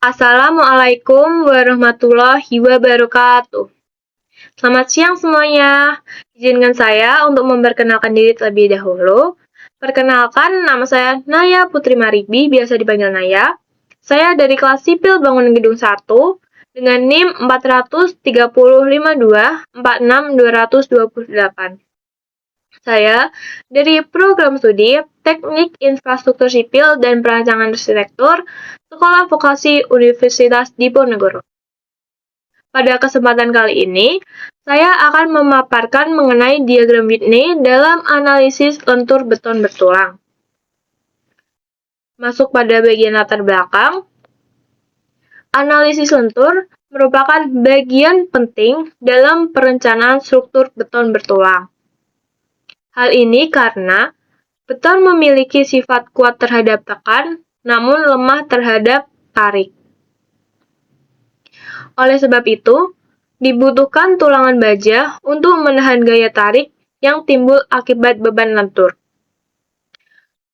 Assalamualaikum warahmatullahi wabarakatuh. Selamat siang semuanya. Izinkan saya untuk memperkenalkan diri terlebih dahulu. Perkenalkan, nama saya Naya Putri Maribi, biasa dipanggil Naya. Saya dari kelas Sipil Bangunan Gedung 1 dengan NIM 435246228. Saya dari program studi Teknik Infrastruktur Sipil dan Perancangan Arsitektur Sekolah Vokasi Universitas Diponegoro. Pada kesempatan kali ini, saya akan memaparkan mengenai diagram Whitney dalam analisis lentur beton bertulang. Masuk pada bagian latar belakang, analisis lentur merupakan bagian penting dalam perencanaan struktur beton bertulang. Hal ini karena beton memiliki sifat kuat terhadap tekan, namun lemah terhadap tarik. Oleh sebab itu, dibutuhkan tulangan baja untuk menahan gaya tarik yang timbul akibat beban lentur.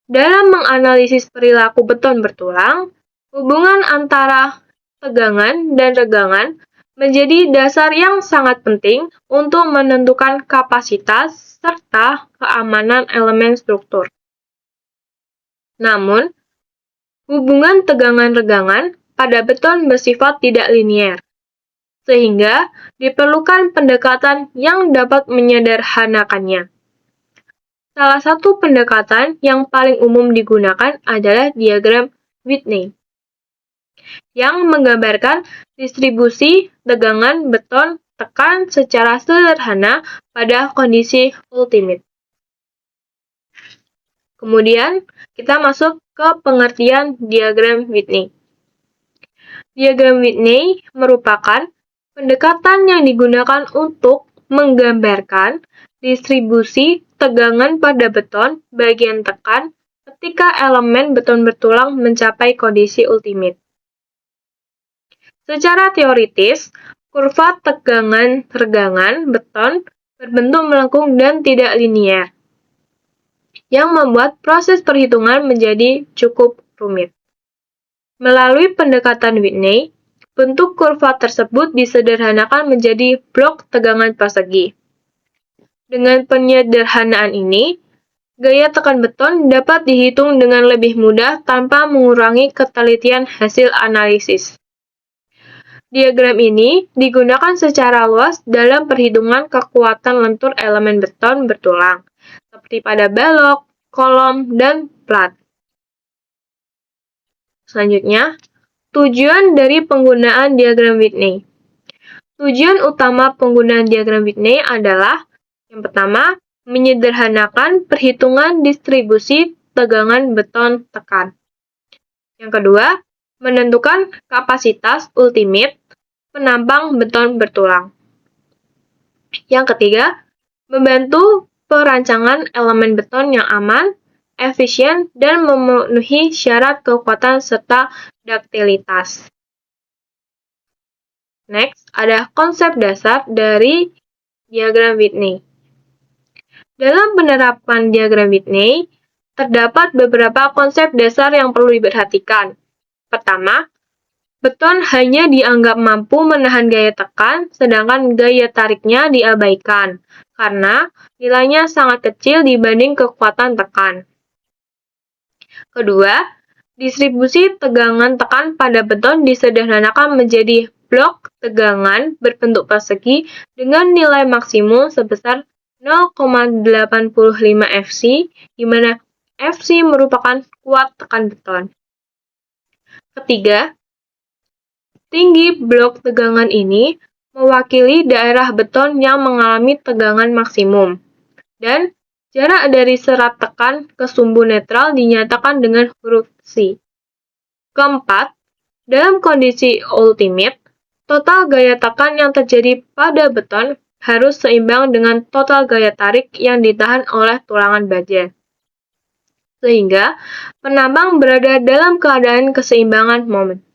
Dalam menganalisis perilaku beton bertulang, hubungan antara tegangan dan regangan menjadi dasar yang sangat penting untuk menentukan kapasitas serta keamanan elemen struktur. Namun, hubungan tegangan-regangan pada beton bersifat tidak linier, sehingga diperlukan pendekatan yang dapat menyederhanakannya. Salah satu pendekatan yang paling umum digunakan adalah diagram Whitney, yang menggambarkan distribusi tegangan beton tekan secara sederhana pada kondisi ultimate. Kemudian, kita masuk ke pengertian diagram Whitney. Diagram Whitney merupakan pendekatan yang digunakan untuk menggambarkan distribusi tegangan pada beton bagian tekan ketika elemen beton bertulang mencapai kondisi ultimate. Secara teoritis, kurva tegangan-regangan beton berbentuk melengkung dan tidak linier, yang membuat proses perhitungan menjadi cukup rumit. Melalui pendekatan Whitney, bentuk kurva tersebut disederhanakan menjadi blok tegangan persegi. Dengan penyederhanaan ini, gaya tekan beton dapat dihitung dengan lebih mudah tanpa mengurangi ketelitian hasil analisis. Diagram ini digunakan secara luas dalam perhitungan kekuatan lentur elemen beton bertulang, seperti pada balok, kolom, dan plat. Selanjutnya, tujuan dari penggunaan diagram Whitney. Tujuan utama penggunaan diagram Whitney adalah yang pertama, menyederhanakan perhitungan distribusi tegangan beton tekan. Yang kedua, menentukan kapasitas ultimate penampang beton bertulang. Yang ketiga, membantu perancangan elemen beton yang aman, efisien, dan memenuhi syarat kekuatan serta duktilitas. Next, ada konsep dasar dari diagram Whitney. Dalam penerapan diagram Whitney, terdapat beberapa konsep dasar yang perlu diperhatikan. Pertama, beton hanya dianggap mampu menahan gaya tekan, sedangkan gaya tariknya diabaikan, karena nilainya sangat kecil dibanding kekuatan tekan. Kedua, distribusi tegangan tekan pada beton disederhanakan menjadi blok tegangan berbentuk persegi dengan nilai maksimum sebesar 0,85 Fc, di mana Fc merupakan kuat tekan beton. Ketiga, tinggi blok tegangan ini mewakili daerah beton yang mengalami tegangan maksimum, dan jarak dari serat tekan ke sumbu netral dinyatakan dengan huruf C. Keempat, dalam kondisi ultimate, total gaya tekan yang terjadi pada beton harus seimbang dengan total gaya tarik yang ditahan oleh tulangan baja, sehingga penambang berada dalam keadaan keseimbangan momen.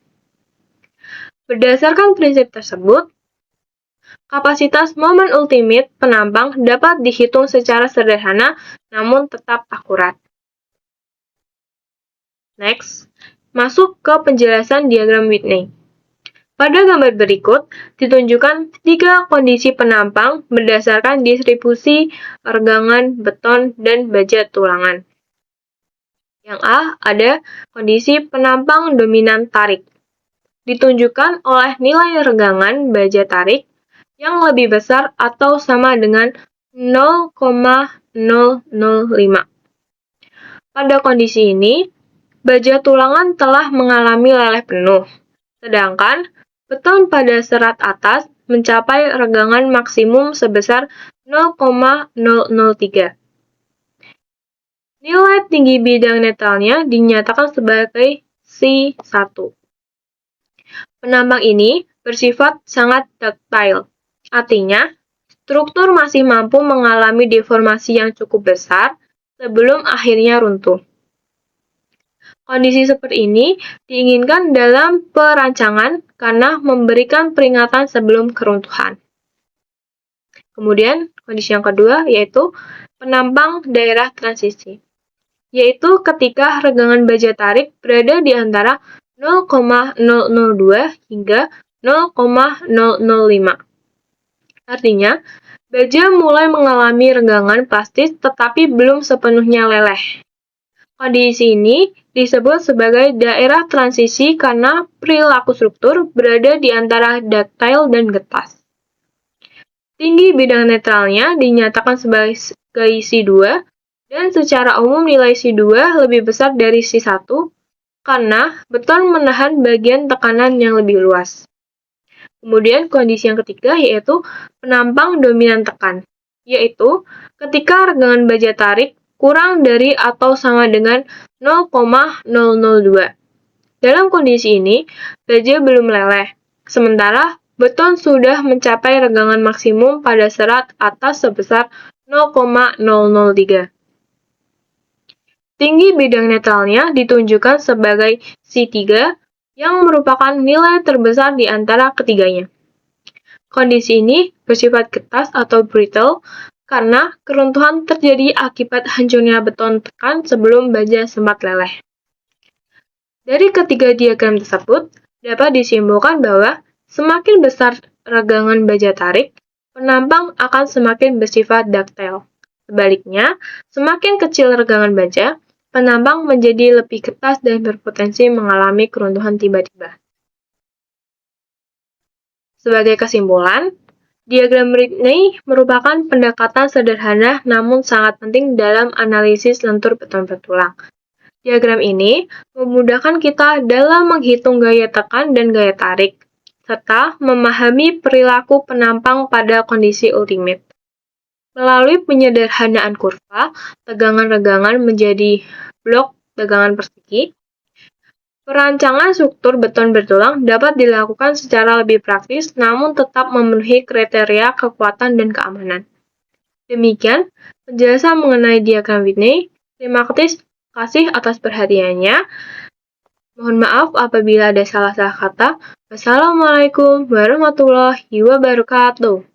Berdasarkan prinsip tersebut, kapasitas momen ultimate penambang dapat dihitung secara sederhana namun tetap akurat. Next, masuk ke penjelasan diagram Whitney. Pada gambar berikut, ditunjukkan 3 kondisi penampang berdasarkan distribusi regangan beton dan baja tulangan. Yang A ada kondisi penampang dominan tarik. Ditunjukkan oleh nilai regangan baja tarik yang lebih besar atau sama dengan 0,005. Pada kondisi ini, baja tulangan telah mengalami leleh penuh, sedangkan beton pada serat atas mencapai regangan maksimum sebesar 0,003. Nilai tinggi bidang netralnya dinyatakan sebagai C1. Penambang ini bersifat sangat ductile, artinya struktur masih mampu mengalami deformasi yang cukup besar sebelum akhirnya runtuh. Kondisi seperti ini diinginkan dalam perancangan karena memberikan peringatan sebelum keruntuhan. Kemudian, kondisi yang kedua yaitu penampang daerah transisi, yaitu ketika regangan baja tarik berada di antara 0,002 hingga 0,005. Artinya, baja mulai mengalami regangan plastis tetapi belum sepenuhnya leleh. Kondisi ini disebut sebagai daerah transisi karena perilaku struktur berada di antara ductile dan getas. Tinggi bidang netralnya dinyatakan sebagai C2 dan secara umum nilai C2 lebih besar dari C1 karena beton menahan bagian tekanan yang lebih luas. Kemudian kondisi yang ketiga yaitu penampang dominan tekan, yaitu ketika regangan baja tarik kurang dari atau sama dengan 0,002. Dalam kondisi ini, baja belum leleh, sementara beton sudah mencapai regangan maksimum pada serat atas sebesar 0,003. Tinggi bidang netralnya ditunjukkan sebagai C3 yang merupakan nilai terbesar di antara ketiganya. Kondisi ini bersifat getas atau brittle karena keruntuhan terjadi akibat hancurnya beton tekan sebelum baja sempat leleh. Dari ketiga diagram tersebut, dapat disimpulkan bahwa semakin besar regangan baja tarik, penampang akan semakin bersifat ductile. Sebaliknya, semakin kecil regangan baja, penampang menjadi lebih getas dan berpotensi mengalami keruntuhan tiba-tiba. Sebagai kesimpulan, diagram Whitney merupakan pendekatan sederhana namun sangat penting dalam analisis lentur beton bertulang. Diagram ini memudahkan kita dalam menghitung gaya tekan dan gaya tarik, serta memahami perilaku penampang pada kondisi ultimate. Melalui penyederhanaan kurva, tegangan regangan menjadi blok tegangan persegi, perancangan struktur beton bertulang dapat dilakukan secara lebih praktis namun tetap memenuhi kriteria kekuatan dan keamanan. Demikian penjelasan mengenai diagram Whitney. Terima kasih atas perhatiannya. Mohon maaf apabila ada salah-salah kata. Wassalamualaikum warahmatullahi wabarakatuh.